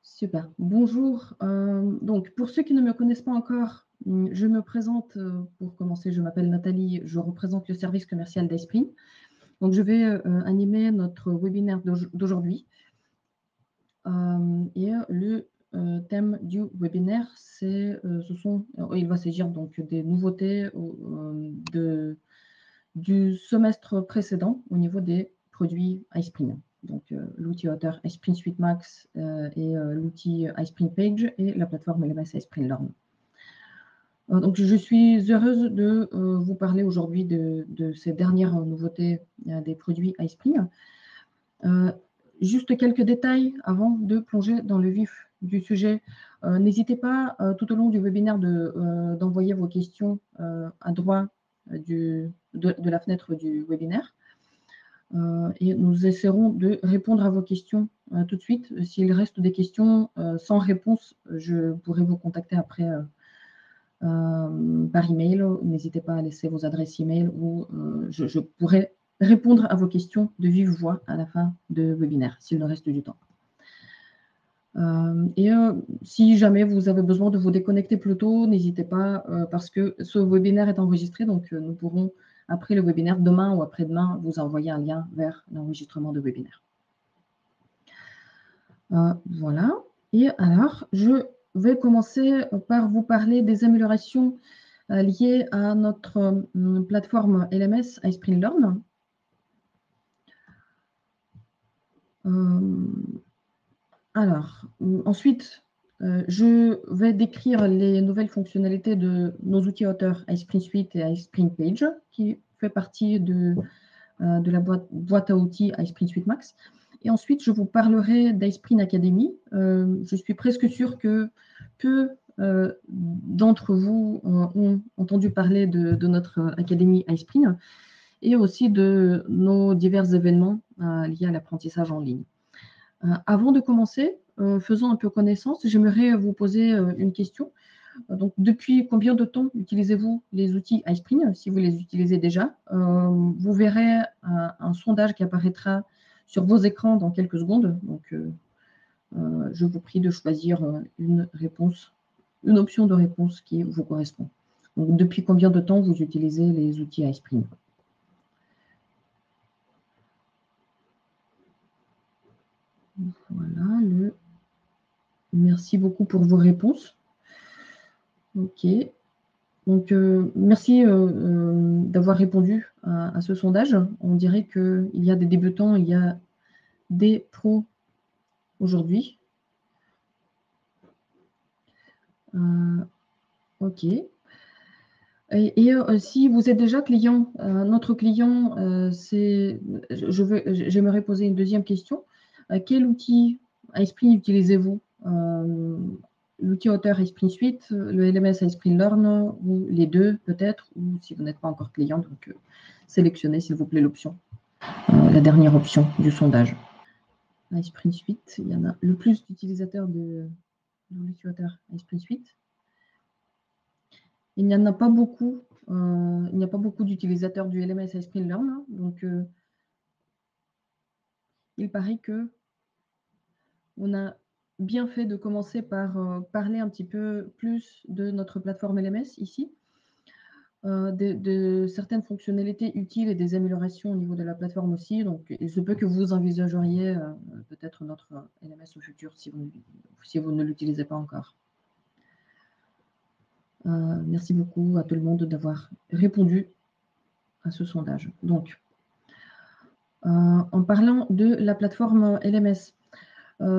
Super. Bonjour. Donc, pour ceux qui ne me connaissent pas encore, je me présente. Pour commencer, je m'appelle Nathalie. Je représente le service commercial d'Iceprin. Donc, je vais animer notre webinaire d'aujourd'hui. Et le thème du webinaire, il va s'agir donc des nouveautés du semestre précédent au niveau des produits Iceprin. Donc, l'outil auteur Iceprin Suite Max et l'outil Iceprin Page et la plateforme LMS Iceprin Learn. Donc, je suis heureuse de vous parler aujourd'hui de ces dernières nouveautés des produits Iceprin. Juste quelques détails avant de plonger dans le vif du sujet. N'hésitez pas tout au long du webinaire d'envoyer vos questions à droite de la fenêtre du webinaire. Et nous essaierons de répondre à vos questions tout de suite. S'il reste des questions sans réponse, je pourrai vous contacter après par email. N'hésitez pas à laisser vos adresses email ou je pourrai répondre à vos questions de vive voix à la fin du webinaire, s'il nous reste du temps. Si jamais vous avez besoin de vous déconnecter plus tôt, n'hésitez pas, parce que ce webinaire est enregistré, donc nous pourrons, après le webinaire, demain ou après-demain, vous envoyer un lien vers l'enregistrement de webinaire. Voilà. Et alors, je vais commencer par vous parler des améliorations liées à notre plateforme LMS Iceprin Learn. Alors, ensuite, je vais décrire les nouvelles fonctionnalités de nos outils auteurs Iceprin Suite et Iceprin Page, qui fait partie de la boîte à outils Iceprin Suite Max. Et ensuite, je vous parlerai d'Iceprin Academy. Je suis presque sûre que peu d'entre vous ont entendu parler de notre académie Iceprin et aussi de nos divers événements liés à l'apprentissage en ligne. Avant de commencer, faisons un peu connaissance. J'aimerais vous poser une question. Donc, depuis combien de temps utilisez-vous les outils Iceprin? Si vous les utilisez déjà, vous verrez un sondage qui apparaîtra sur vos écrans dans quelques secondes. Donc, je vous prie de choisir une option de réponse qui vous correspond. Donc, depuis combien de temps vous utilisez les outils Iceprin? Voilà, merci beaucoup pour vos réponses. Ok. Donc, merci d'avoir répondu à ce sondage. On dirait qu'il y a des débutants, il y a des pros aujourd'hui. Ok. Et si vous êtes déjà client, notre client, j'aimerais poser une deuxième question. Quel outil Iceprin utilisez-vous? L'outil auteur Iceprin Suite, le LMS Iceprin Learn, ou les deux peut-être, ou si vous n'êtes pas encore client, donc sélectionnez s'il vous plaît l'option, la dernière option du sondage. Iceprin Suite, il y en a le plus d'utilisateurs de l'outil auteur Iceprin Suite. Il n'y en a pas beaucoup. Il n'y a pas beaucoup d'utilisateurs du LMS Iceprin Learn, hein, donc il paraît que on a bien fait de commencer par parler un petit peu plus de notre plateforme LMS ici, de certaines fonctionnalités utiles et des améliorations au niveau de la plateforme aussi. Donc, il se peut que vous envisageriez peut-être notre LMS au futur si vous ne l'utilisez pas encore. Merci beaucoup à tout le monde d'avoir répondu à ce sondage. Donc, en parlant de la plateforme LMS,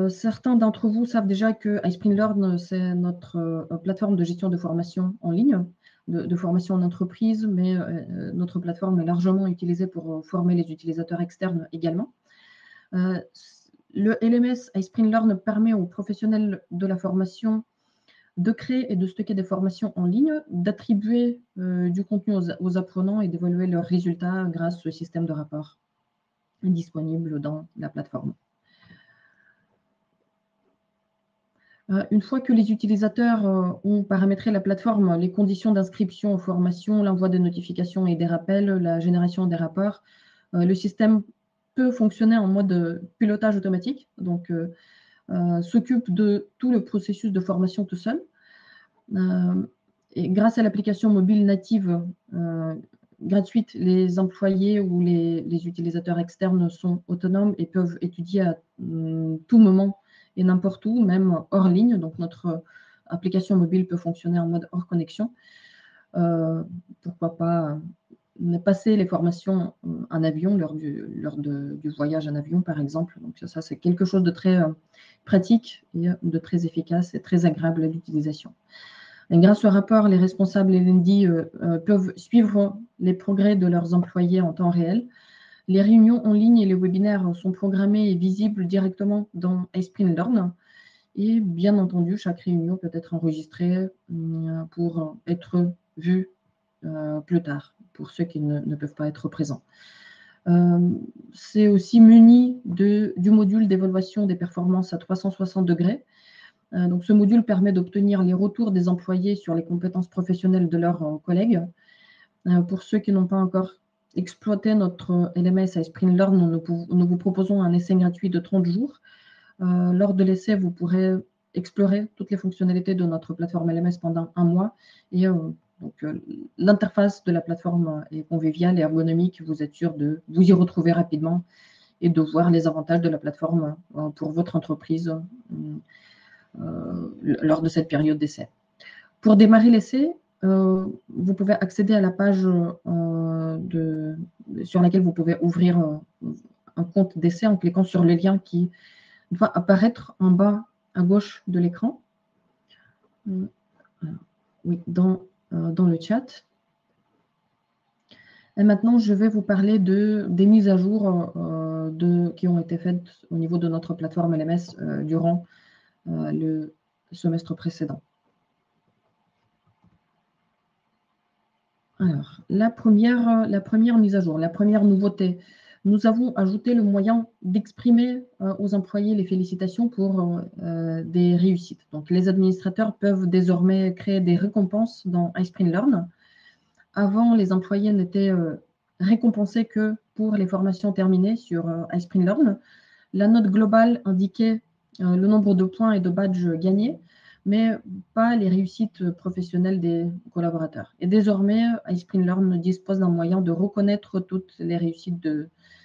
certains d'entre vous savent déjà que Iceprin Learn, c'est notre plateforme de gestion de formation en ligne, de formation en entreprise, mais notre plateforme est largement utilisée pour former les utilisateurs externes également. Le LMS Iceprin Learn permet aux professionnels de la formation de créer et de stocker des formations en ligne, d'attribuer du contenu aux apprenants et d'évaluer leurs résultats grâce au système de rapport disponible dans la plateforme. Une fois que les utilisateurs ont paramétré la plateforme, les conditions d'inscription aux formations, l'envoi de notifications et des rappels, la génération des rapports, Le système peut fonctionner en mode pilotage automatique, donc s'occupe de tout le processus de formation tout seul. Et grâce à l'application mobile native gratuite, les employés ou les utilisateurs externes sont autonomes et peuvent étudier à tout moment et n'importe où, même hors ligne. Donc, notre application mobile peut fonctionner en mode hors connexion. Pourquoi pas passer les formations en avion, lors du voyage en avion, par exemple. Donc, ça c'est quelque chose de très pratique et de très efficace et très agréable à l'utilisation. Grâce au rapport, les responsables L&D peuvent suivre les progrès de leurs employés en temps réel. Les réunions en ligne et les webinaires sont programmés et visibles directement dans iSprint Learn. Et bien entendu, chaque réunion peut être enregistrée pour être vue plus tard, pour ceux qui ne peuvent pas être présents. C'est aussi muni du module d'évaluation des performances à 360 degrés. Donc, ce module permet d'obtenir les retours des employés sur les compétences professionnelles de leurs collègues. Pour ceux qui n'ont pas encore exploité notre LMS iSprint Learn, nous vous proposons un essai gratuit de 30 jours. Lors de l'essai, vous pourrez explorer toutes les fonctionnalités de notre plateforme LMS pendant un mois. Et l'interface de la plateforme est conviviale et ergonomique. Vous êtes sûr de vous y retrouver rapidement et de voir les avantages de la plateforme pour votre entreprise lors de cette période d'essai. Pour démarrer l'essai, vous pouvez accéder à la page sur laquelle vous pouvez ouvrir un compte d'essai en cliquant sur le lien qui va apparaître en bas à gauche de l'écran. Oui, dans le chat. Et maintenant, je vais vous parler des mises à jour qui ont été faites au niveau de notre plateforme LMS durant le semestre précédent. Alors, la première mise à jour, la première nouveauté, nous avons ajouté le moyen d'exprimer aux employés les félicitations pour des réussites. Donc, les administrateurs peuvent désormais créer des récompenses dans iSprint Learn. Avant, les employés n'étaient récompensés que pour les formations terminées sur iSprint Learn. La note globale indiquait le nombre de points et de badges gagnés, mais pas les réussites professionnelles des collaborateurs. Et désormais, iSprint Learn dispose d'un moyen de reconnaître toutes les réussites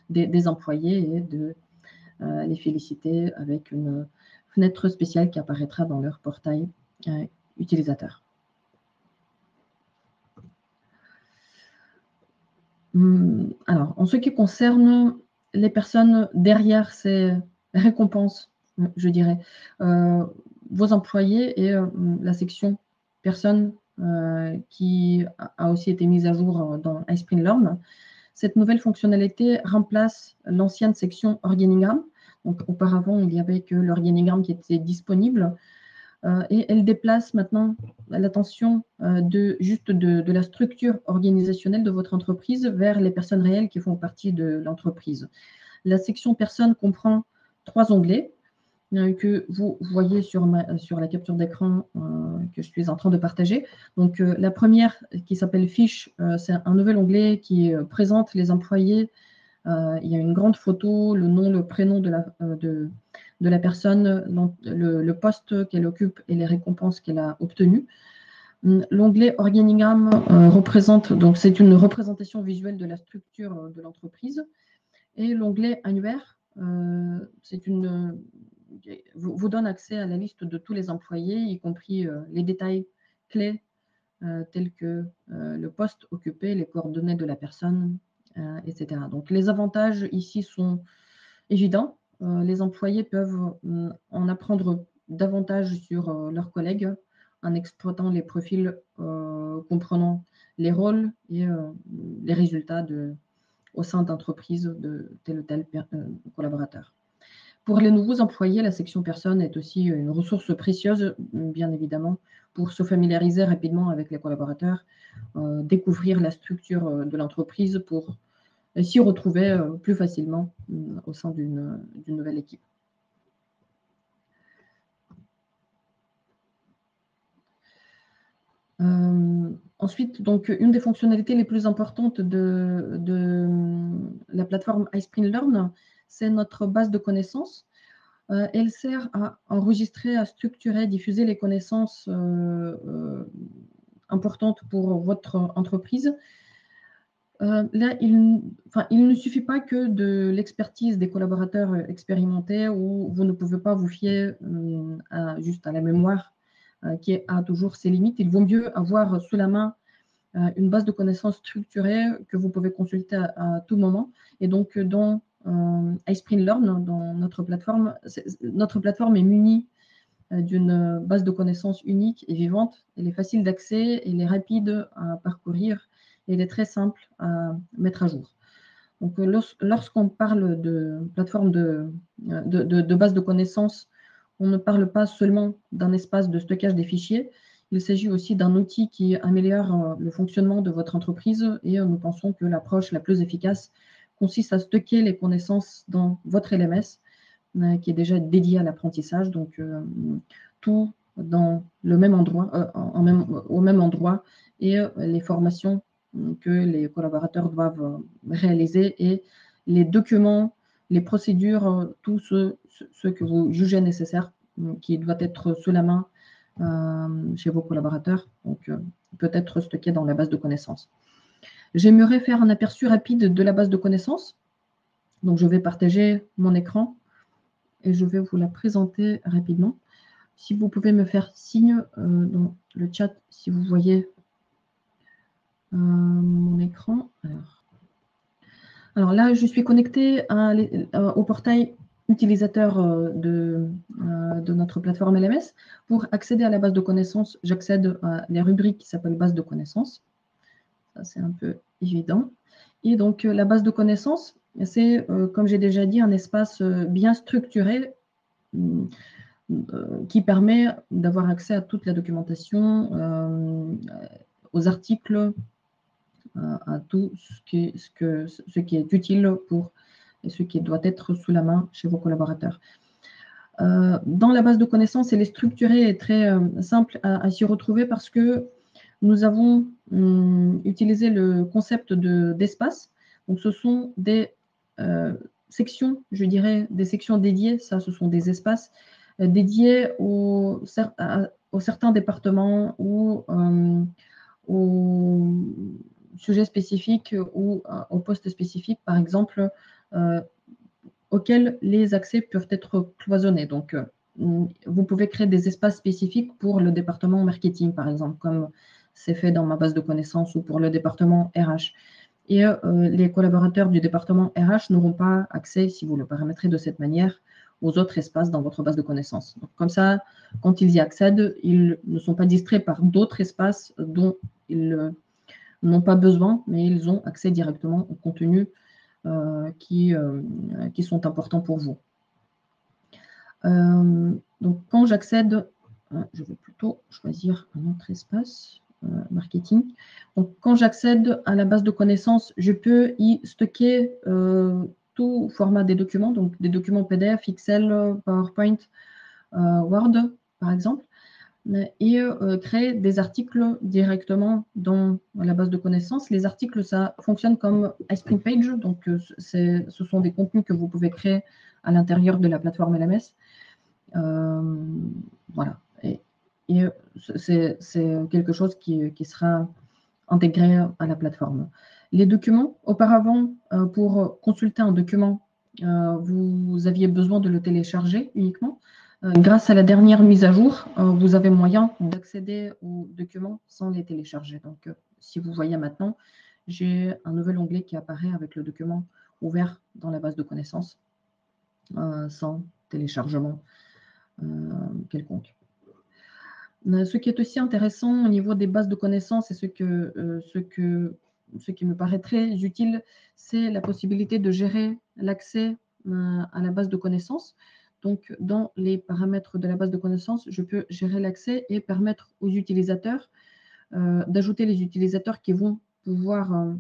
des employés et de les féliciter avec une fenêtre spéciale qui apparaîtra dans leur portail utilisateur. Alors, en ce qui concerne les personnes derrière ces récompenses, je dirais, vos employés et la section personnes qui a aussi été mise à jour dans iSprint Learn. Cette nouvelle fonctionnalité remplace l'ancienne section organigramme. Donc, auparavant, il n'y avait que l'organigramme qui était disponible. Et elle déplace maintenant l'attention de la structure organisationnelle de votre entreprise vers les personnes réelles qui font partie de l'entreprise. La section personnes comprend 3 onglets que vous voyez sur la capture d'écran que je suis en train de partager. Donc, la première qui s'appelle Fiches, c'est un nouvel onglet qui présente les employés. Il y a une grande photo, le nom, le prénom de la personne, le poste qu'elle occupe et les récompenses qu'elle a obtenues. L'onglet organigramme représente, donc c'est une représentation visuelle de la structure de l'entreprise. Et l'onglet annuaire, vous donne accès à la liste de tous les employés, y compris les détails clés tels que le poste occupé, les coordonnées de la personne, etc. Donc, les avantages ici sont évidents. Les employés peuvent en apprendre davantage sur leurs collègues en exploitant les profils comprenant les rôles et les résultats au sein d'entreprises de tel ou tel collaborateur. Pour les nouveaux employés, la section personnes est aussi une ressource précieuse, bien évidemment, pour se familiariser rapidement avec les collaborateurs, découvrir la structure de l'entreprise pour s'y retrouver plus facilement au sein d'une nouvelle équipe. Ensuite, donc, une des fonctionnalités les plus importantes de la plateforme iSpring Learn, c'est notre base de connaissances. Elle sert à enregistrer, à structurer, à diffuser les connaissances importantes pour votre entreprise. Là, il ne suffit pas que de l'expertise des collaborateurs expérimentés où vous ne pouvez pas vous fier juste à la mémoire qui a toujours ses limites. Il vaut mieux avoir sous la main une base de connaissances structurée que vous pouvez consulter à tout moment. Et donc, dans iSpring Learn, dans notre plateforme est munie d'une base de connaissances unique et vivante. Elle est facile d'accès, elle est rapide à parcourir et elle est très simple à mettre à jour. Donc, lorsqu'on parle de plateforme de base de connaissances, on ne parle pas seulement d'un espace de stockage des fichiers, il s'agit aussi d'un outil qui améliore le fonctionnement de votre entreprise et nous pensons que l'approche la plus efficace consiste à stocker les connaissances dans votre LMS qui est déjà dédié à l'apprentissage, donc tout dans le même endroit, au même endroit et les formations que les collaborateurs doivent réaliser et les documents, les procédures, tout ce que vous jugez nécessaire qui doit être sous la main chez vos collaborateurs, donc peut être stocké dans la base de connaissances. J'aimerais faire un aperçu rapide de la base de connaissances. Donc, je vais partager mon écran et je vais vous la présenter rapidement. Si vous pouvez me faire signe dans le chat si vous voyez mon écran. Alors là, je suis connectée au portail utilisateur de notre plateforme LMS. Pour accéder à la base de connaissances, j'accède à la rubrique qui s'appelle base de connaissances. Ça, c'est un peu évident. Et donc, la base de connaissances, c'est, comme j'ai déjà dit, un espace bien structuré qui permet d'avoir accès à toute la documentation, aux articles, à tout ce qui est utile pour et ce qui doit être sous la main chez vos collaborateurs. Dans la base de connaissances, elle est structurée et très simple à s'y retrouver parce que nous avons utilisé le concept d'espace. Donc, ce sont des sections, je dirais, des sections dédiées. Ça, ce sont des espaces dédiés aux certains départements ou aux sujets spécifiques ou aux postes spécifiques, par exemple, auxquels les accès peuvent être cloisonnés. Donc, vous pouvez créer des espaces spécifiques pour le département marketing, par exemple, comme c'est fait dans ma base de connaissances ou pour le département RH. Et les collaborateurs du département RH n'auront pas accès, si vous le paramétrez de cette manière, aux autres espaces dans votre base de connaissances. Donc, comme ça, quand ils y accèdent, ils ne sont pas distraits par d'autres espaces dont ils n'ont pas besoin, mais ils ont accès directement au contenu qui sont importants pour vous. Donc, quand j'accède, je vais plutôt choisir un autre espace, marketing. Donc, quand j'accède à la base de connaissances, je peux y stocker tout format des documents, donc des documents PDF, Excel, PowerPoint, Word, par exemple, et créer des articles directement dans la base de connaissances. Les articles, ça fonctionne comme iSpring Page, donc ce sont des contenus que vous pouvez créer à l'intérieur de la plateforme LMS. Voilà. Et c'est quelque chose qui sera intégré à la plateforme. Les documents, auparavant, pour consulter un document, vous aviez besoin de le télécharger uniquement. Grâce à la dernière mise à jour, vous avez moyen d'accéder aux documents sans les télécharger. Donc, si vous voyez maintenant, j'ai un nouvel onglet qui apparaît avec le document ouvert dans la base de connaissances sans téléchargement quelconque. Ce qui est aussi intéressant au niveau des bases de connaissances et ce qui me paraît très utile, c'est la possibilité de gérer l'accès à la base de connaissances. Donc, dans les paramètres de la base de connaissances, je peux gérer l'accès et permettre aux utilisateurs d'ajouter les utilisateurs qui vont pouvoir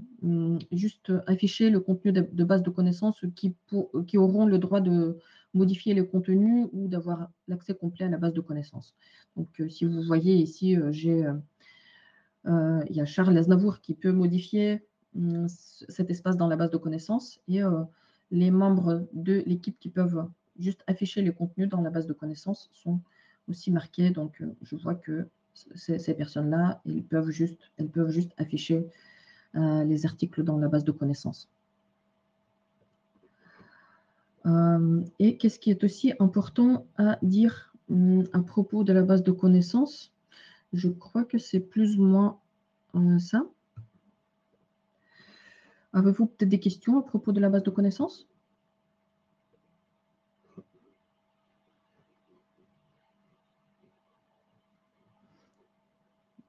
juste afficher le contenu de base de connaissances qui auront le droit de modifier le contenu ou d'avoir l'accès complet à la base de connaissances. Donc, si vous voyez ici, j'ai Il y a Charles Aznavour qui peut modifier cet espace dans la base de connaissances et les membres de l'équipe qui peuvent juste afficher les contenus dans la base de connaissances sont aussi marqués. Donc, je vois que ces personnes-là, elles peuvent juste afficher les articles dans la base de connaissances. Et qu'est-ce qui est aussi important à dire à propos de la base de connaissances? Je crois que c'est plus ou moins ça. Avez-vous peut-être des questions à propos de la base de connaissances?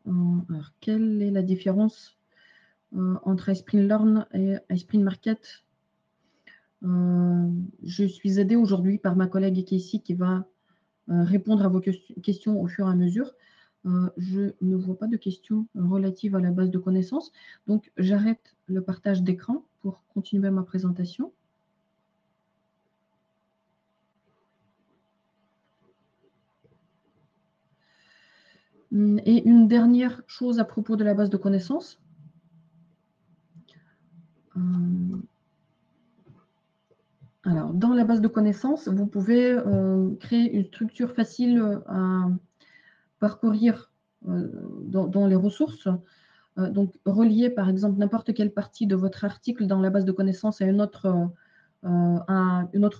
Alors, quelle est la différence entre iSpring Learn et iSpring Market? Je suis aidée aujourd'hui par ma collègue Casey qui va répondre à vos questions au fur et à mesure. Je ne vois pas de questions relatives à la base de connaissances, donc j'arrête le partage d'écran pour continuer ma présentation. Et une dernière chose à propos de la base de connaissances. Alors, dans la base de connaissances, vous pouvez créer une structure facile à parcourir dans les ressources. Donc, relier par exemple n'importe quelle partie de votre article dans la base de connaissances à une autre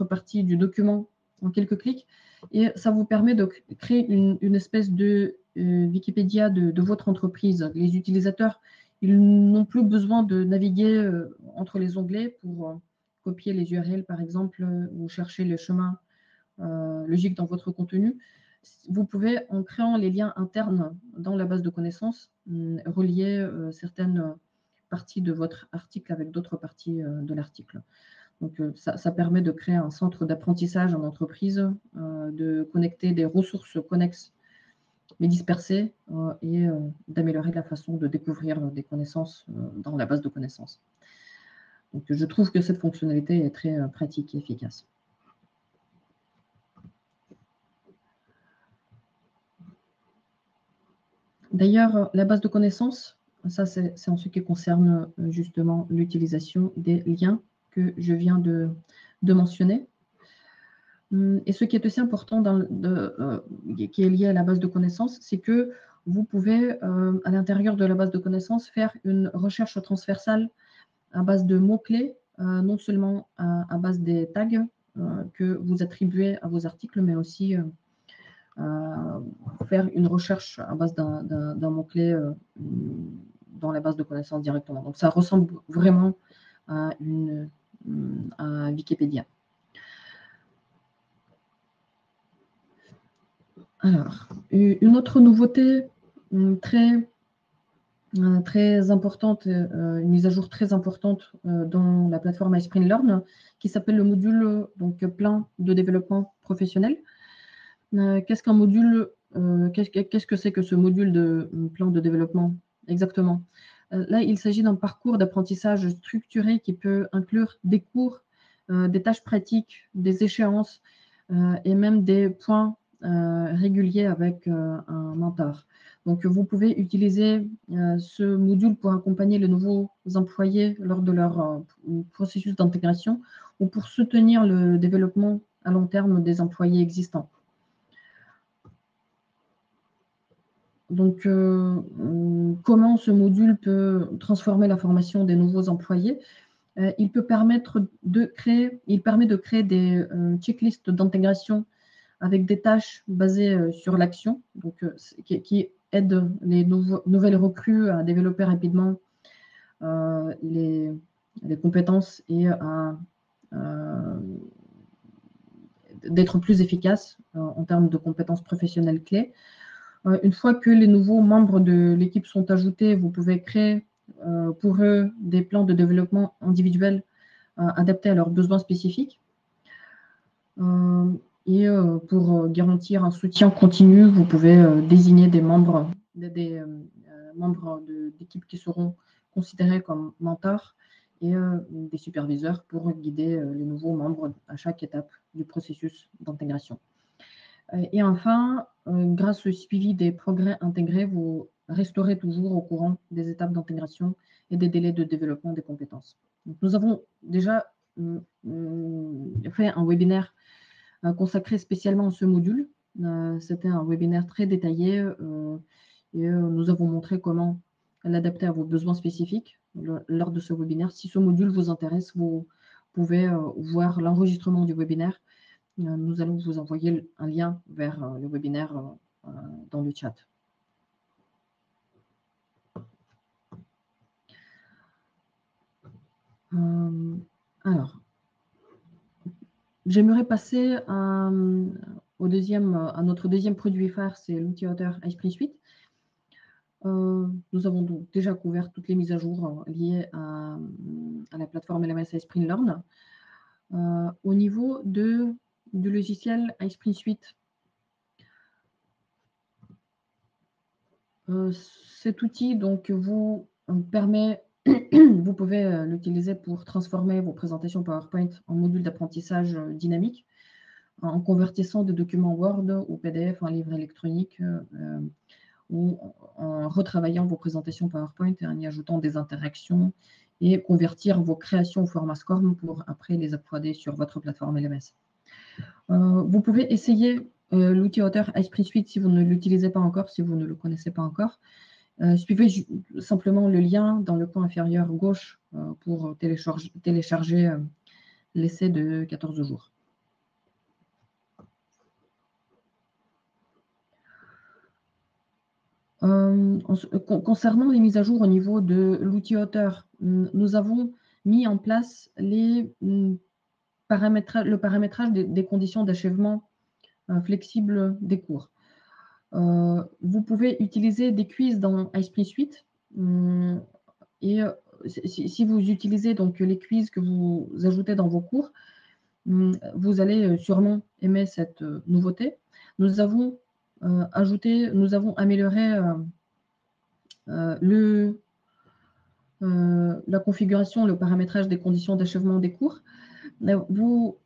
partie du document en quelques clics. Et ça vous permet de créer une espèce de Wikipédia de votre entreprise. Les utilisateurs, ils n'ont plus besoin de naviguer entre les onglets pour copier les URL, par exemple, ou chercher le chemin logique dans votre contenu. Vous pouvez, en créant les liens internes dans la base de connaissances, relier certaines parties de votre article avec d'autres parties de l'article. Donc, ça permet de créer un centre d'apprentissage en entreprise, de connecter des ressources connexes mais dispersées et d'améliorer la façon de découvrir des connaissances dans la base de connaissances. Donc, je trouve que cette fonctionnalité est très pratique et efficace. D'ailleurs, la base de connaissances, ça c'est en ce qui concerne justement l'utilisation des liens que je viens de mentionner. Et ce qui est aussi important qui est lié à la base de connaissances, c'est que vous pouvez, à l'intérieur de la base de connaissances, faire une recherche transversale à base de mots-clés, non seulement à base des tags que vous attribuez à vos articles, mais aussi faire une recherche à base d'un mot-clé dans la base de connaissances directement. Donc, ça ressemble vraiment à Wikipédia. Alors, une autre nouveauté très importante, une mise à jour très importante dans la plateforme iSpring Learn, qui s'appelle le module plan de développement professionnel. Qu'est-ce qu'un module Qu'est-ce que c'est que ce module de plan de développement exactement? Là, il s'agit d'un parcours d'apprentissage structuré qui peut inclure des cours, des tâches pratiques, des échéances et même des points réguliers avec un mentor. Donc, vous pouvez utiliser ce module pour accompagner les nouveaux employés lors de leur processus d'intégration ou pour soutenir le développement à long terme des employés existants. Donc, comment ce module peut transformer la formation des nouveaux employés? Il permet de créer des checklists d'intégration avec des tâches basées sur l'action, donc qui aident les nouvelles recrues à développer rapidement les compétences et d'être plus efficaces en termes de compétences professionnelles clés. Une fois que les nouveaux membres de l'équipe sont ajoutés, vous pouvez créer pour eux des plans de développement individuels adaptés à leurs besoins spécifiques. Et pour garantir un soutien continu, vous pouvez désigner des membres d'équipe qui seront considérés comme mentors et des superviseurs pour guider les nouveaux membres à chaque étape du processus d'intégration. Et enfin, grâce au suivi des progrès intégrés, vous resterez toujours au courant des étapes d'intégration et des délais de développement des compétences. Donc, nous avons déjà fait un webinaire consacré spécialement à ce module. C'était un webinaire très détaillé et nous avons montré comment l'adapter à vos besoins spécifiques lors de ce webinaire. Si ce module vous intéresse, vous pouvez voir l'enregistrement du webinaire. Nous allons vous envoyer un lien vers le webinaire dans le chat. Alors, j'aimerais passer à notre deuxième produit phare, c'est l'outil auteur iSpring Suite. Nous avons donc déjà couvert toutes les mises à jour liées à la plateforme LMS iSpring Learn. Au niveau du logiciel iSpring Suite, cet outil donc, vous permet, vous pouvez l'utiliser pour transformer vos présentations PowerPoint en module d'apprentissage dynamique, en convertissant des documents Word ou PDF en livre électronique ou en retravaillant vos présentations PowerPoint et en y ajoutant des interactions et convertir vos créations au format SCORM pour après les uploader sur votre plateforme LMS. Vous pouvez essayer l'outil auteur iSpring Suite si vous ne l'utilisez pas encore, si vous ne le connaissez pas encore. Suivez simplement le lien dans le coin inférieur gauche pour télécharger l'essai de 14 jours. Concernant les mises à jour au niveau de l'outil auteur, nous avons mis en place le paramétrage des conditions d'achèvement flexibles des cours. Vous pouvez utiliser des quiz dans iSpring Suite et si vous utilisez donc les quiz que vous ajoutez dans vos cours, vous allez sûrement aimer cette nouveauté. Nous avons amélioré la configuration, le paramétrage des conditions d'achèvement des cours. Vous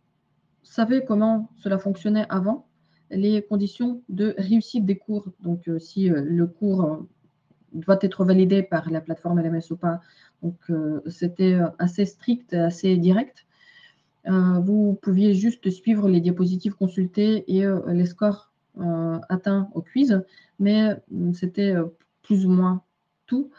savez comment cela fonctionnait avant, les conditions de réussite des cours. Donc, si le cours doit être validé par la plateforme LMS ou pas, donc c'était assez strict, assez direct. Vous pouviez juste suivre les diapositives consultées et les scores atteints au quiz, mais c'était plus ou moins tout.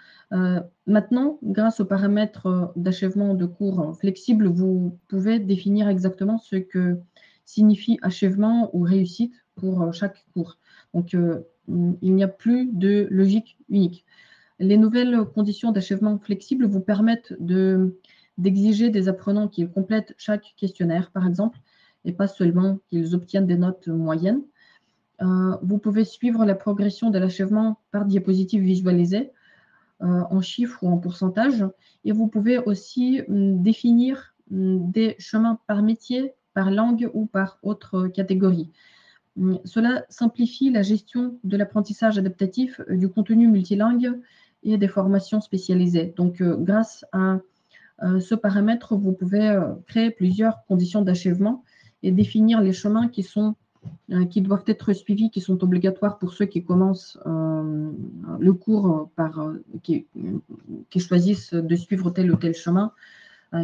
Maintenant, grâce aux paramètres d'achèvement de cours flexibles, vous pouvez définir exactement ce que signifie achèvement ou réussite pour chaque cours. Donc, il n'y a plus de logique unique. Les nouvelles conditions d'achèvement flexibles vous permettent d'exiger des apprenants qu'ils complètent chaque questionnaire, par exemple, et pas seulement qu'ils obtiennent des notes moyennes. Vous pouvez suivre la progression de l'achèvement par diapositive visualisée en chiffres ou en pourcentage, et vous pouvez aussi définir des chemins par métier, par langue ou par autre catégorie. Cela simplifie la gestion de l'apprentissage adaptatif, du contenu multilingue et des formations spécialisées. Donc, grâce à ce paramètre, vous pouvez créer plusieurs conditions d'achèvement et définir les chemins qui doivent être suivis, qui sont obligatoires pour ceux qui commencent le cours qui choisissent de suivre tel ou tel chemin,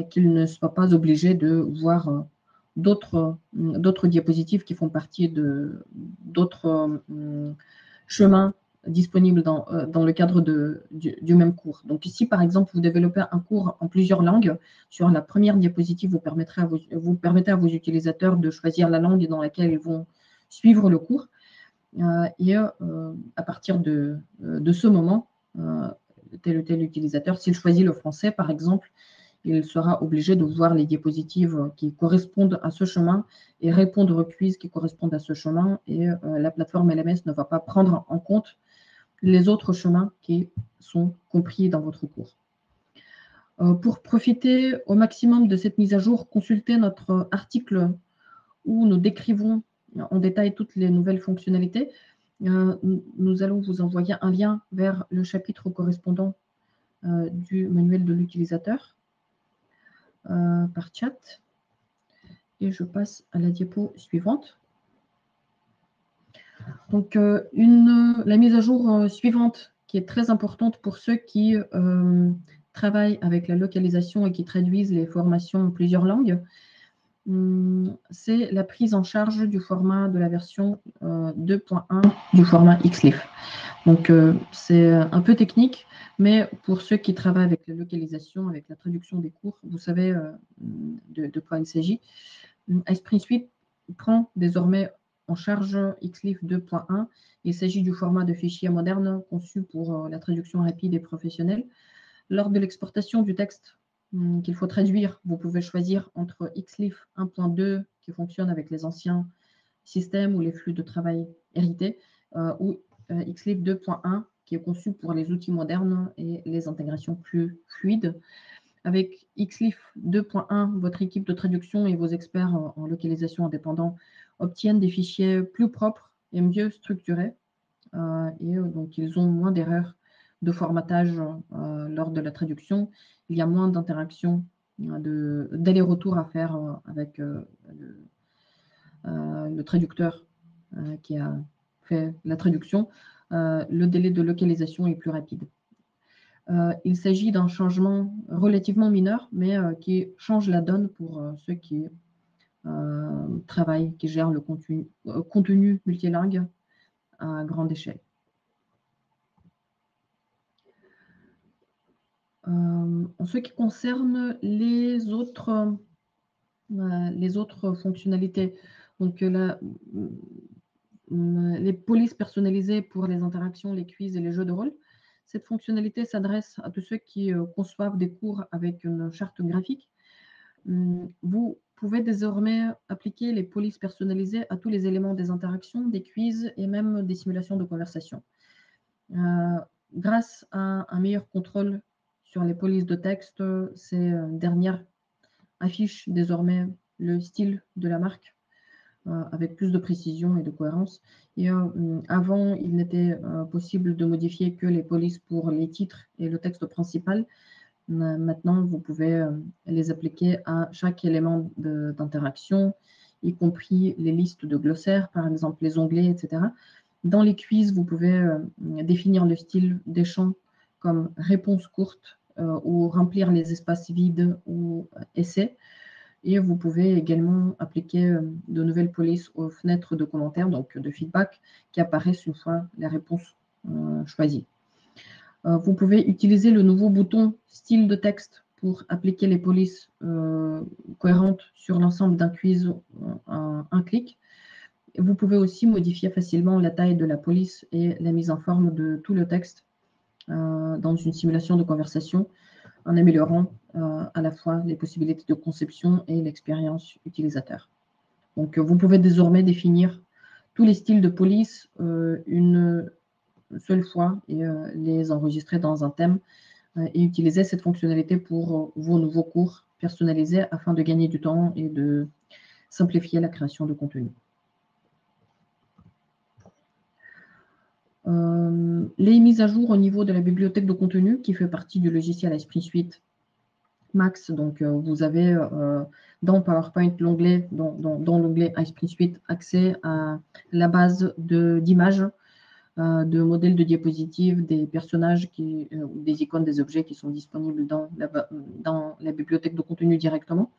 qu'ils ne soient pas obligés de voir d'autres diapositives qui font partie d'autres chemins disponibles dans le cadre du même cours. Donc ici, par exemple, vous développez un cours en plusieurs langues. Sur la première diapositive, vous permettez à vos utilisateurs de choisir la langue dans laquelle ils vont suivre le cours. Et à partir de ce moment, tel ou tel utilisateur, s'il choisit le français, par exemple, il sera obligé de voir les diapositives qui correspondent à ce chemin et répondre aux quiz qui correspondent à ce chemin. Et la plateforme LMS ne va pas prendre en compte les autres chemins qui sont compris dans votre cours. Pour profiter au maximum de cette mise à jour, consultez notre article où nous décrivons en détail toutes les nouvelles fonctionnalités. Nous allons vous envoyer un lien vers le chapitre correspondant du manuel de l'utilisateur par chat. Et je passe à la diapo suivante. Donc, la mise à jour suivante qui est très importante pour ceux qui travaillent avec la localisation et qui traduisent les formations en plusieurs langues. C'est la prise en charge du format de la version 2.1 du format XLIF. Donc, c'est un peu technique, mais pour ceux qui travaillent avec la localisation, avec la traduction des cours, vous savez de quoi il s'agit. Esprit Suite prend désormais en charge XLIF 2.1. Il s'agit du format de fichier moderne conçu pour la traduction rapide et professionnelle. Lors de l'exportation du texte qu'il faut traduire, vous pouvez choisir entre XLIF 1.2 qui fonctionne avec les anciens systèmes ou les flux de travail hérités, ou XLIF 2.1 qui est conçu pour les outils modernes et les intégrations plus fluides. Avec XLIF 2.1, votre équipe de traduction et vos experts en localisation indépendants obtiennent des fichiers plus propres et mieux structurés. Donc, ils ont moins d'erreurs de formatage lors de la traduction. Il y a moins d'interactions, d'aller-retour à faire avec le traducteur qui a fait la traduction. Le délai de localisation est plus rapide. Il s'agit d'un changement relativement mineur, mais qui change la donne pour ceux qui travaillent, qui gèrent le contenu multilingue à grande échelle. En ce qui concerne les autres fonctionnalités, donc les polices personnalisées pour les interactions, les quiz et les jeux de rôle, cette fonctionnalité s'adresse à tous ceux qui conçoivent des cours avec une charte graphique. Vous pouvez désormais appliquer les polices personnalisées à tous les éléments des interactions, des quiz et même des simulations de conversation. Grâce à un meilleur contrôle sur les polices de texte, ces dernières affichent désormais le style de la marque avec plus de précision et de cohérence. Et avant, il n'était possible de modifier que les polices pour les titres et le texte principal. Maintenant, vous pouvez les appliquer à chaque élément d'interaction, y compris les listes de glossaires, par exemple les onglets, etc. Dans les quiz, vous pouvez définir le style des champs comme réponse courte ou remplir les espaces vides ou essais. Et vous pouvez également appliquer de nouvelles polices aux fenêtres de commentaires, donc de feedback, qui apparaissent une fois la réponse choisie. Vous pouvez utiliser le nouveau bouton style de texte pour appliquer les polices cohérentes sur l'ensemble d'un quiz en un clic. Vous pouvez aussi modifier facilement la taille de la police et la mise en forme de tout le texte dans une simulation de conversation en améliorant à la fois les possibilités de conception et l'expérience utilisateur. Donc, vous pouvez désormais définir tous les styles de police une seule fois et les enregistrer dans un thème et utiliser cette fonctionnalité pour vos nouveaux cours personnalisés afin de gagner du temps et de simplifier la création de contenu. Les mises à jour au niveau de la bibliothèque de contenu qui fait partie du logiciel Esprit Suite Max. Donc, vous avez dans PowerPoint l'onglet, dans l'onglet Esprit Suite, accès à la base d'images, de modèles de diapositives, des personnages, des icônes, des objets qui sont disponibles dans la bibliothèque de contenu directement.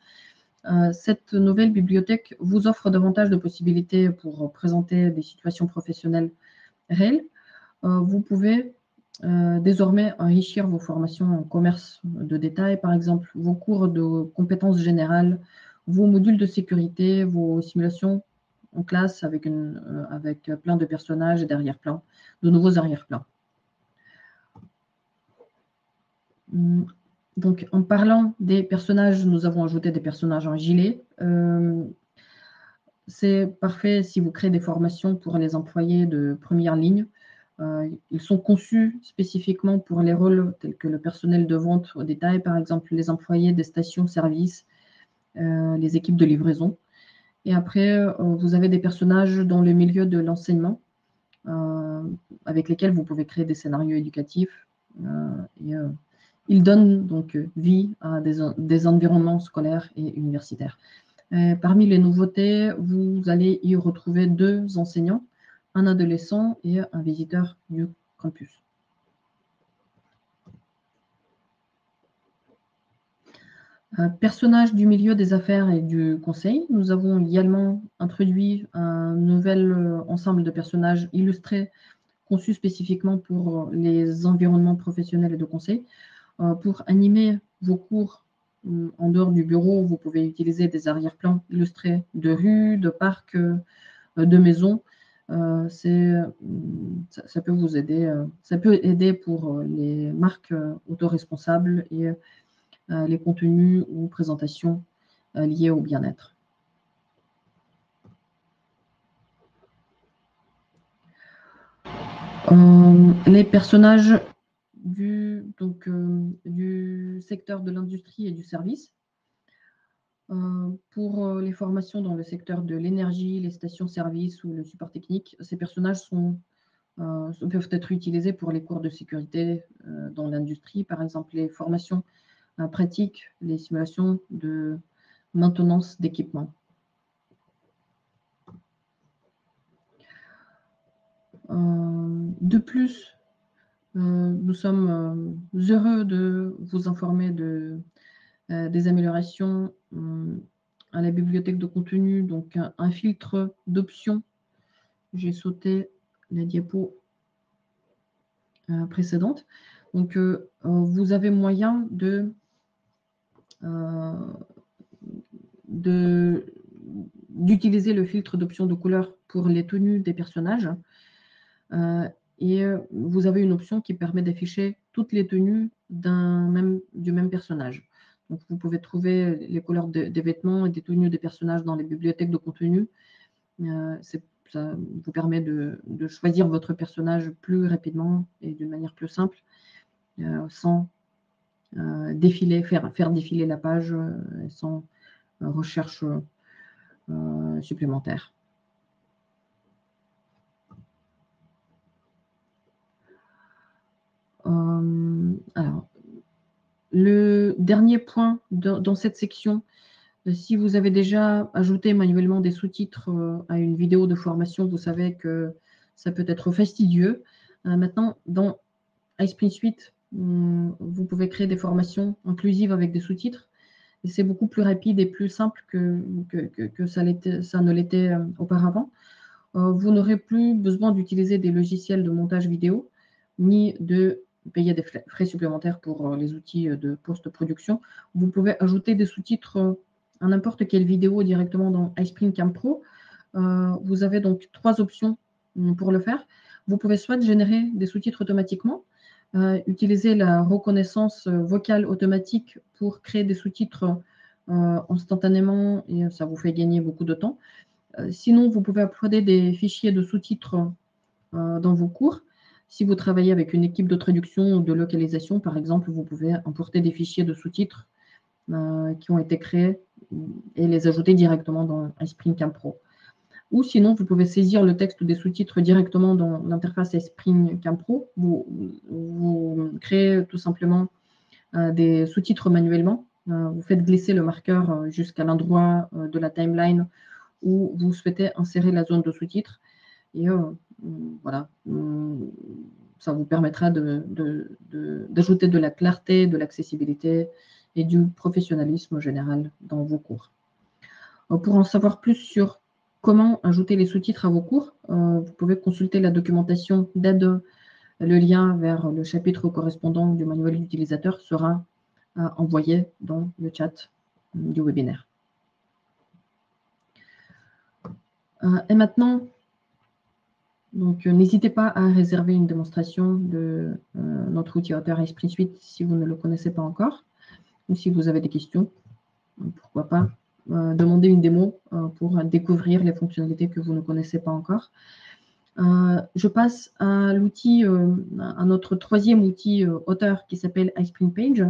Cette nouvelle bibliothèque vous offre davantage de possibilités pour présenter des situations professionnelles réelles. Vous pouvez désormais enrichir vos formations en commerce de détail, par exemple vos cours de compétences générales, vos modules de sécurité, vos simulations en classe avec plein de personnages et d'arrière-plans, de nouveaux arrière-plans. Donc, en parlant des personnages, nous avons ajouté des personnages en gilet. C'est parfait si vous créez des formations pour les employés de première ligne. Ils sont conçus spécifiquement pour les rôles tels que le personnel de vente au détail, par exemple les employés des stations-service, les équipes de livraison. Et après, vous avez des personnages dans le milieu de l'enseignement avec lesquels vous pouvez créer des scénarios éducatifs. Ils donnent donc vie à des environnements scolaires et universitaires. Parmi les nouveautés, vous allez y retrouver 2 enseignants, un adolescent et un visiteur du campus. Personnages du milieu des affaires et du conseil. Nous avons également introduit un nouvel ensemble de personnages illustrés conçus spécifiquement pour les environnements professionnels et de conseil. Pour animer vos cours en dehors du bureau, vous pouvez utiliser des arrière-plans illustrés de rues, de parcs, de maisons. Ça peut vous aider. Ça peut aider pour les marques autoresponsables et les contenus ou présentations liés au bien-être. Les personnages du secteur de l'industrie et du service. Pour les formations dans le secteur de l'énergie, les stations-service ou le support technique, ces personnages peuvent être utilisés pour les cours de sécurité dans l'industrie, par exemple les formations pratiques, les simulations de maintenance d'équipement. De plus, nous sommes heureux de vous informer des améliorations à la bibliothèque de contenu, donc un filtre d'options. J'ai sauté la diapo précédente. Donc, vous avez moyen d'utiliser le filtre d'options de couleur pour les tenues des personnages. Et vous avez une option qui permet d'afficher toutes les tenues du même personnage. Donc, vous pouvez trouver les couleurs des vêtements et des tenues des personnages dans les bibliothèques de contenu. Ça vous permet de choisir votre personnage plus rapidement et d'une manière plus simple, sans faire défiler la page, sans recherche supplémentaire. Alors, le dernier point dans cette section, si vous avez déjà ajouté manuellement des sous-titres à une vidéo de formation, vous savez que ça peut être fastidieux. Maintenant, dans iSprint Suite, vous pouvez créer des formations inclusives avec des sous-titres. Et c'est beaucoup plus rapide et plus simple que ça ne l'était auparavant. Vous n'aurez plus besoin d'utiliser des logiciels de montage vidéo, ni de payer des frais supplémentaires pour les outils de post-production. Vous pouvez ajouter des sous-titres à n'importe quelle vidéo directement dans iSprint Cam Pro. Vous avez donc 3 options pour le faire. Vous pouvez soit générer des sous-titres automatiquement, utiliser la reconnaissance vocale automatique pour créer des sous-titres instantanément, et ça vous fait gagner beaucoup de temps. Sinon, vous pouvez uploader des fichiers de sous-titres dans vos cours. Si vous travaillez avec une équipe de traduction ou de localisation, par exemple, vous pouvez importer des fichiers de sous-titres qui ont été créés et les ajouter directement dans iSprint Cam Pro. Ou sinon, vous pouvez saisir le texte des sous-titres directement dans l'interface iSprint Cam Pro. Vous créez tout simplement des sous-titres manuellement. Vous faites glisser le marqueur jusqu'à l'endroit de la timeline où vous souhaitez insérer la zone de sous-titres. Et voilà, ça vous permettra d'ajouter de la clarté, de l'accessibilité et du professionnalisme général dans vos cours. Pour en savoir plus sur comment ajouter les sous-titres à vos cours, vous pouvez consulter la documentation d'aide. Le lien vers le chapitre correspondant du manuel d'utilisateur sera envoyé dans le chat du webinaire. Et maintenant, n'hésitez pas à réserver une démonstration de notre outil auteur iSprint Suite si vous ne le connaissez pas encore, ou si vous avez des questions, pourquoi pas demander une démo pour découvrir les fonctionnalités que vous ne connaissez pas encore. Je passe à l'outil, à notre troisième outil auteur qui s'appelle iSprint Page.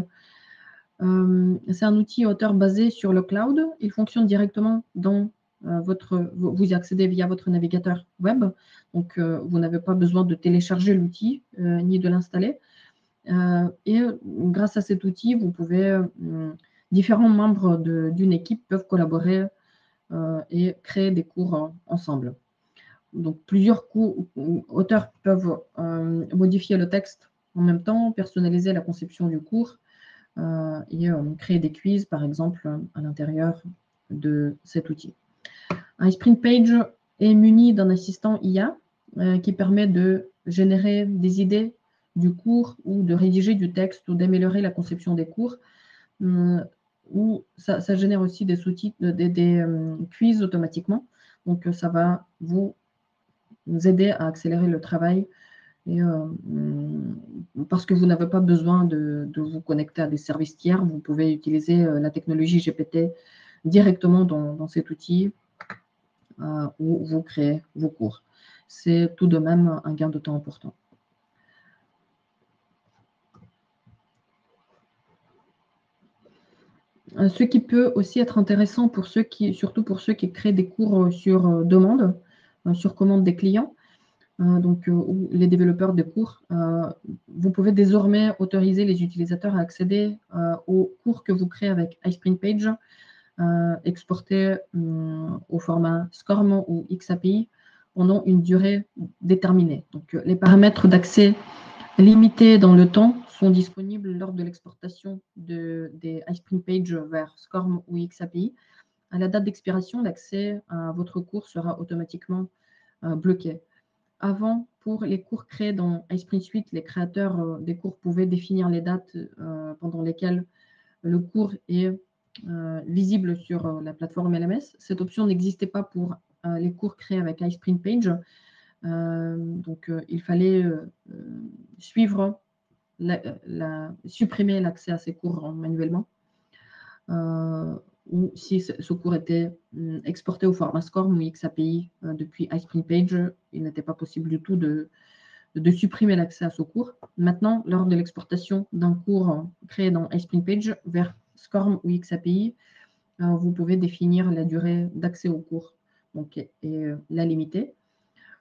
C'est un outil auteur basé sur le cloud. Il fonctionne directement dans vous y accédez via votre navigateur web. Donc, vous n'avez pas besoin de télécharger l'outil ni de l'installer. Et grâce à cet outil, vous pouvez, différents membres d'une équipe peuvent collaborer et créer des cours ensemble. Donc, plusieurs auteurs peuvent modifier le texte en même temps, personnaliser la conception du cours, et créer des quiz, par exemple, à l'intérieur de cet outil. iSprint Page est muni d'un assistant IA qui permet de générer des idées du cours ou de rédiger du texte ou d'améliorer la conception des cours. Ou ça génère aussi des quiz automatiquement. Donc, ça va vous aider à accélérer le travail et, parce que vous n'avez pas besoin de vous connecter à des services tiers. Vous pouvez utiliser la technologie GPT directement dans cet outil où vous créez vos cours. C'est tout de même un gain de temps important. Ce qui peut aussi être intéressant pour surtout pour ceux qui créent des cours sur demande, sur commande des clients, ou les développeurs de cours, vous pouvez désormais autoriser les utilisateurs à accéder aux cours que vous créez avec iSprint Page, exportés au format SCORM ou XAPI pendant une durée déterminée. Donc, les paramètres d'accès limités dans le temps sont disponibles lors de l'exportation des iSprint Page vers SCORM ou XAPI. À la date d'expiration, l'accès à votre cours sera automatiquement bloqué. Avant, pour les cours créés dans iSprint Suite, les créateurs des cours pouvaient définir les dates pendant lesquelles le cours est visible sur la plateforme LMS. Cette option n'existait pas pour les cours créés avec iSprint Page. Donc, il fallait supprimer l'accès à ces cours manuellement. Ou si ce cours était exporté au format SCORM ou XAPI depuis iSprint Page, il n'était pas possible du tout de supprimer l'accès à ce cours. Maintenant, lors de l'exportation d'un cours créé dans iSprint Page vers SCORM ou XAPI, vous pouvez définir la durée d'accès au cours et la limiter.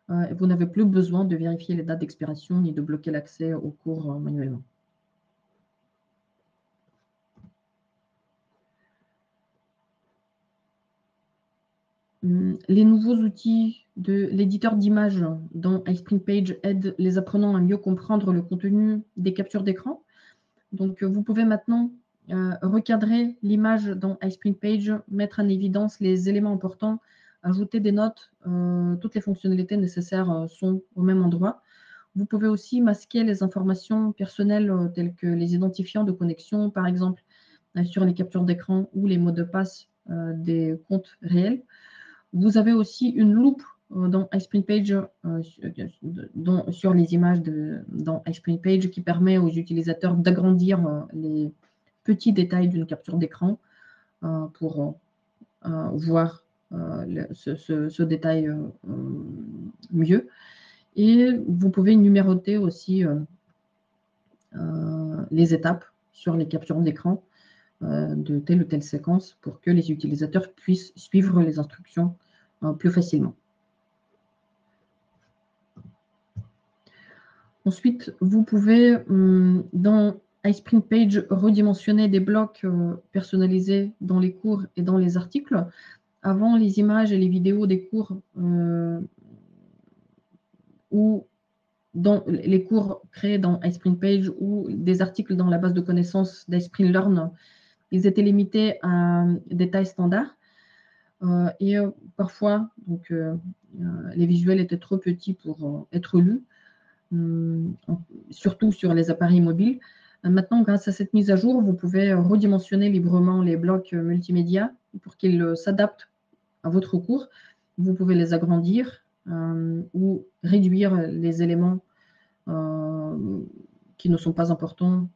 Vous n'avez plus besoin de vérifier les dates d'expiration ni de bloquer l'accès au cours manuellement. Les nouveaux outils de l'éditeur d'images dans iSprint Page aident les apprenants à mieux comprendre le contenu des captures d'écran. Donc, vous pouvez maintenant recadrer l'image dans iSprint Page, mettre en évidence les éléments importants, ajouter des notes. Toutes les fonctionnalités nécessaires sont au même endroit. Vous pouvez aussi masquer les informations personnelles telles que les identifiants de connexion, par exemple, sur les captures d'écran ou les mots de passe des comptes réels. Vous avez aussi une loupe dans iSprint Page sur les images dans iSprint Page qui permet aux utilisateurs d'agrandir les petits détails d'une capture d'écran pour voir ce détail mieux. Et vous pouvez numéroter aussi les étapes sur les captures d'écran de telle ou telle séquence pour que les utilisateurs puissent suivre les instructions plus facilement. Ensuite, vous pouvez, dans iSprint Page, redimensionner des blocs personnalisés dans les cours et dans les articles. Avant, les images et les vidéos des cours ou dans les cours créés dans iSprint Page ou des articles dans la base de connaissances d'iSprint Learn, ils étaient limités à des tailles standards. Et parfois, les visuels étaient trop petits pour être lus, surtout sur les appareils mobiles. Maintenant, grâce à cette mise à jour, vous pouvez redimensionner librement les blocs multimédia pour qu'ils s'adaptent à votre cours. Vous pouvez les agrandir ou réduire les éléments qui ne sont pas importants,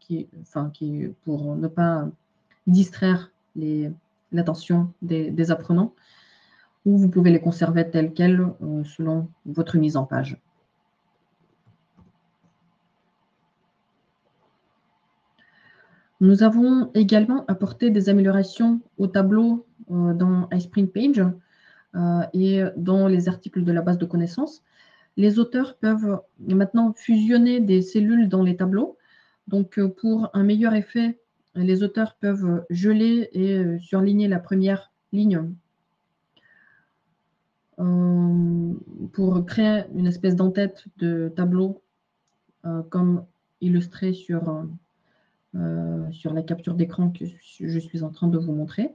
pour ne pas distraire l'attention des apprenants, ou vous pouvez les conserver tels quels selon votre mise en page. Nous avons également apporté des améliorations au tableau dans iSprint Page et dans les articles de la base de connaissances. Les auteurs peuvent maintenant fusionner des cellules dans les tableaux. Donc, pour un meilleur effet, les auteurs peuvent geler et surligner la première ligne pour créer une espèce d'entête de tableau comme illustré sur sur la capture d'écran que je suis en train de vous montrer.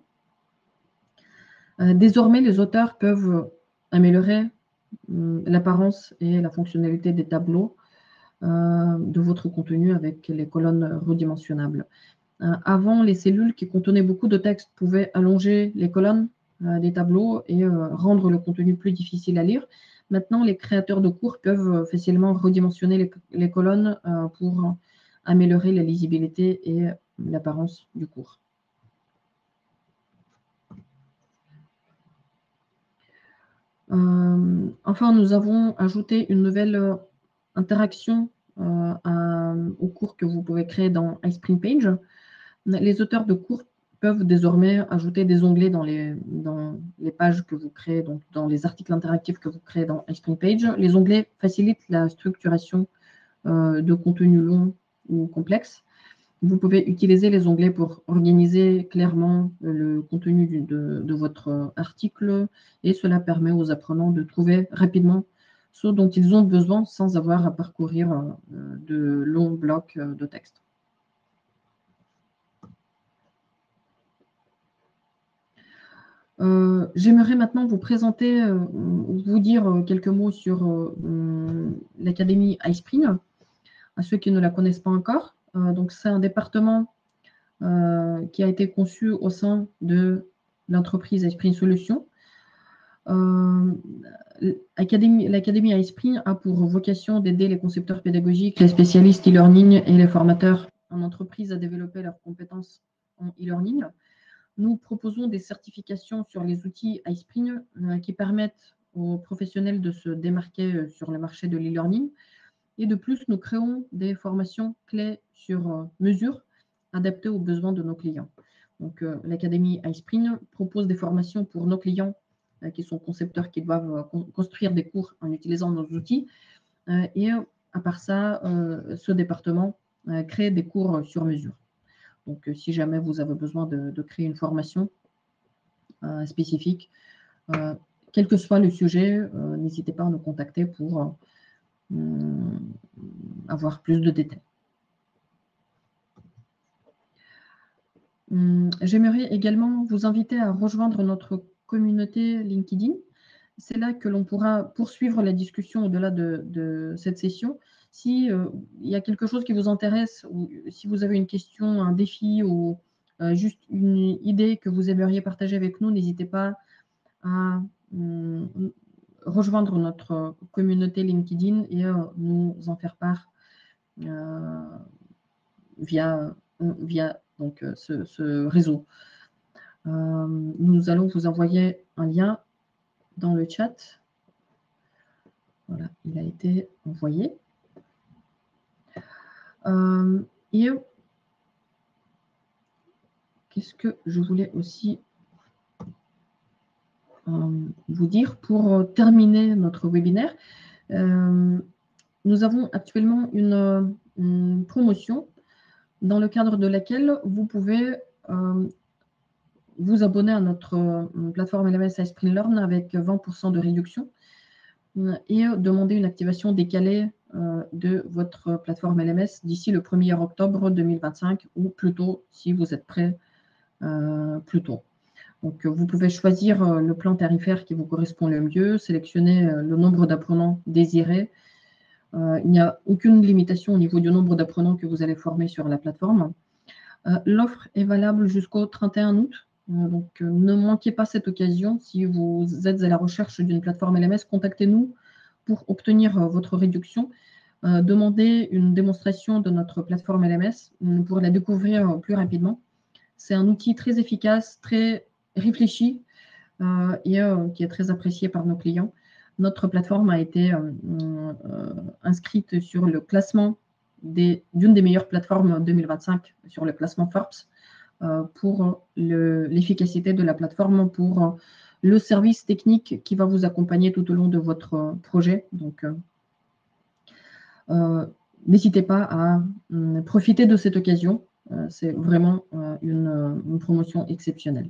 Désormais, les auteurs peuvent améliorer l'apparence et la fonctionnalité des tableaux de votre contenu avec les colonnes redimensionnables. Avant, les cellules qui contenaient beaucoup de texte pouvaient allonger les colonnes des tableaux et rendre le contenu plus difficile à lire. Maintenant, les créateurs de cours peuvent facilement redimensionner les colonnes pour améliorer la lisibilité et l'apparence du cours. Enfin, nous avons ajouté une nouvelle interaction au cours que vous pouvez créer dans iSpring Page. Les auteurs de cours peuvent désormais ajouter des onglets dans les pages que vous créez, donc dans les articles interactifs que vous créez dans iSpring Page. Les onglets facilitent la structuration de contenu long ou complexe. Vous pouvez utiliser les onglets pour organiser clairement le contenu de votre article et cela permet aux apprenants de trouver rapidement ce dont ils ont besoin sans avoir à parcourir de longs blocs de texte. J'aimerais maintenant vous présenter, vous dire quelques mots sur l'Académie iSpring, à ceux qui ne la connaissent pas encore. Donc, c'est un département qui a été conçu au sein de l'entreprise iSpring Solutions. L'Académie iSpring a pour vocation d'aider les concepteurs pédagogiques, les spécialistes e-learning et les formateurs en entreprise à développer leurs compétences en e-learning. Nous proposons des certifications sur les outils iSpring qui permettent aux professionnels de se démarquer sur le marché de l'e-learning. Et de plus, nous créons des formations clés sur mesure adaptées aux besoins de nos clients. Donc, l'Académie iSpring propose des formations pour nos clients qui sont concepteurs, qui doivent construire des cours en utilisant nos outils. Et à part ça, ce département crée des cours sur mesure. Donc, si jamais vous avez besoin de créer une formation spécifique, quel que soit le sujet, n'hésitez pas à nous contacter pour avoir plus de détails. J'aimerais également vous inviter à rejoindre notre communauté LinkedIn. C'est là que l'on pourra poursuivre la discussion au-delà de cette session. Si il y a quelque chose qui vous intéresse ou si vous avez une question, un défi ou juste une idée que vous aimeriez partager avec nous, n'hésitez pas à rejoindre notre communauté LinkedIn et nous en faire part via donc, ce réseau. Nous allons vous envoyer un lien dans le chat. Voilà, il a été envoyé. Et qu'est-ce que je voulais aussi vous dire pour terminer notre webinaire. Nous avons actuellement une promotion dans le cadre de laquelle vous pouvez vous abonner à notre plateforme LMS iSpring Learn avec 20% de réduction et demander une activation décalée de votre plateforme LMS d'ici le 1er octobre 2025 ou plus tôt si vous êtes prêt plus tôt. Donc, vous pouvez choisir le plan tarifaire qui vous correspond le mieux, sélectionner le nombre d'apprenants désirés. Il n'y a aucune limitation au niveau du nombre d'apprenants que vous allez former sur la plateforme. L'offre est valable jusqu'au 31 août. Donc, ne manquez pas cette occasion. Si vous êtes à la recherche d'une plateforme LMS, contactez-nous pour obtenir votre réduction. Demandez une démonstration de notre plateforme LMS pour la découvrir plus rapidement. C'est un outil très efficace, très réfléchi et qui est très apprécié par nos clients. Notre plateforme a été inscrite sur le classement d'une des meilleures plateformes 2025 sur le classement Forbes pour l'efficacité de la plateforme, pour le service technique qui va vous accompagner tout au long de votre projet. Donc, n'hésitez pas à profiter de cette occasion. C'est vraiment une promotion exceptionnelle.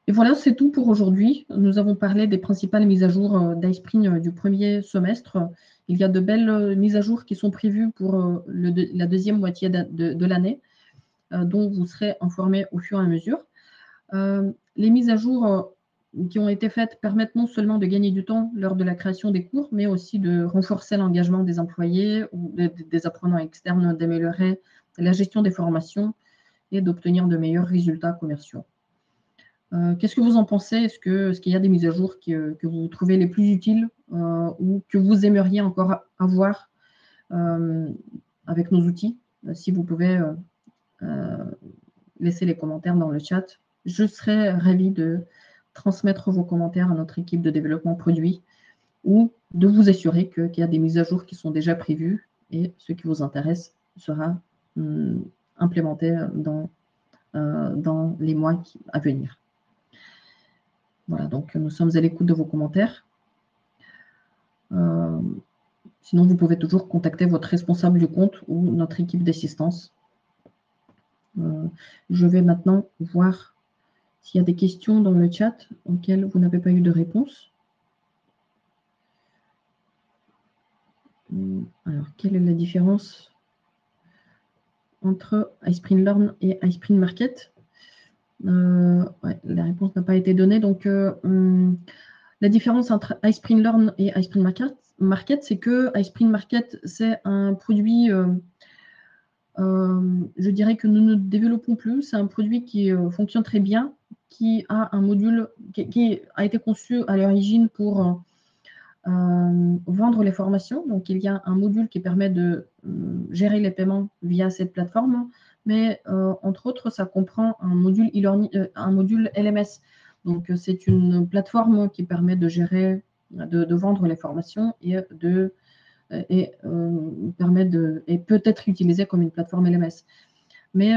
Et voilà, c'est tout pour aujourd'hui. Nous avons parlé des principales mises à jour d'iSpring du premier semestre. Il y a de belles mises à jour qui sont prévues pour la deuxième moitié de l'année, dont vous serez informés au fur et à mesure. Les mises à jour qui ont été faites permettent non seulement de gagner du temps lors de la création des cours, mais aussi de renforcer l'engagement des employés ou des apprenants externes, d'améliorer la gestion des formations et d'obtenir de meilleurs résultats commerciaux. Qu'est-ce que vous en pensez? Est-ce qu'il y a des mises à jour que vous trouvez les plus utiles ou que vous aimeriez encore avoir avec nos outils? Si vous pouvez laisser les commentaires dans le chat. Je serai ravie de transmettre vos commentaires à notre équipe de développement produit ou de vous assurer qu'il y a des mises à jour qui sont déjà prévues et ce qui vous intéresse sera implémenté dans les mois à venir. Voilà, donc nous sommes à l'écoute de vos commentaires. Sinon, vous pouvez toujours contacter votre responsable du compte ou notre équipe d'assistance. Je vais maintenant voir s'il y a des questions dans le chat auxquelles vous n'avez pas eu de réponse. Alors, quelle est la différence entre iSpring Learn et iSpring Market? Ouais, la réponse n'a pas été donnée. Donc, la différence entre iSpring Learn et iSpring Market, c'est que iSpring Market, c'est un produit, je dirais que nous ne développons plus. C'est un produit qui fonctionne très bien, qui a un module qui a été conçu à l'origine pour vendre les formations. Donc, il y a un module qui permet de gérer les paiements via cette plateforme, mais entre autres, ça comprend un module LMS. Donc, c'est une plateforme qui permet de gérer, de vendre les formations et peut être utilisée comme une plateforme LMS. Mais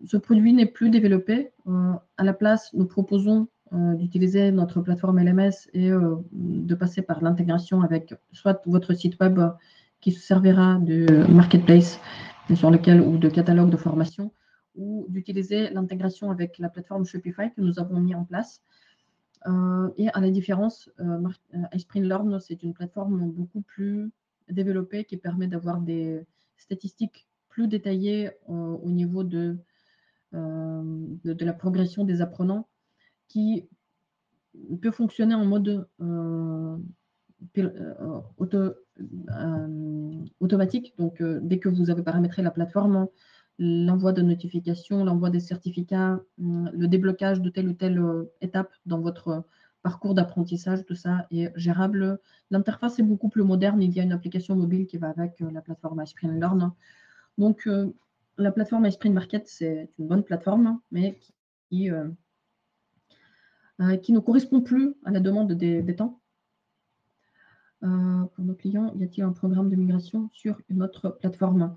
ce produit n'est plus développé. À la place, nous proposons d'utiliser notre plateforme LMS et de passer par l'intégration avec soit votre site web qui servira de marketplace sur lequel, ou de catalogue de formation, ou d'utiliser l'intégration avec la plateforme Shopify que nous avons mis en place. Et à la différence, iSpring Learn, c'est une plateforme beaucoup plus développée qui permet d'avoir des statistiques plus détaillées au niveau de la progression des apprenants, qui peut fonctionner en mode automatique. Donc, dès que vous avez paramétré la plateforme, l'envoi de notifications, l'envoi des certificats, le déblocage de telle ou telle étape dans votre parcours d'apprentissage, tout ça est gérable. L'interface est beaucoup plus moderne. Il y a une application mobile qui va avec la plateforme iSpring Learn. Donc, la plateforme iSpring Market, c'est une bonne plateforme, mais qui ne correspond plus à la demande des temps. Pour nos clients, y a-t-il un programme de migration sur une autre plateforme?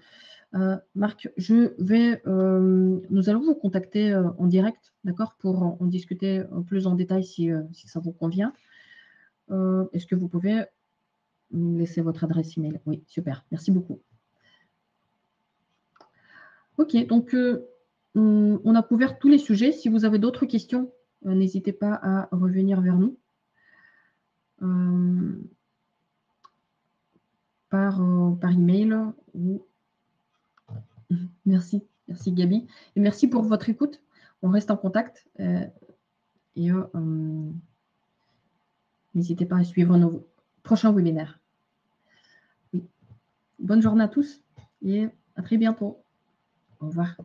Marc, nous allons vous contacter en direct, d'accord, pour en discuter plus en détail si ça vous convient. Est-ce que vous pouvez me laisser votre adresse email? Oui, super, merci beaucoup. Ok, donc on a couvert tous les sujets. Si vous avez d'autres questions, n'hésitez pas à revenir vers nous par email. Merci Gabi. Et merci pour votre écoute. On reste en contact. Et n'hésitez pas à suivre nos prochains webinaires. Oui. Bonne journée à tous et à très bientôt. Au revoir.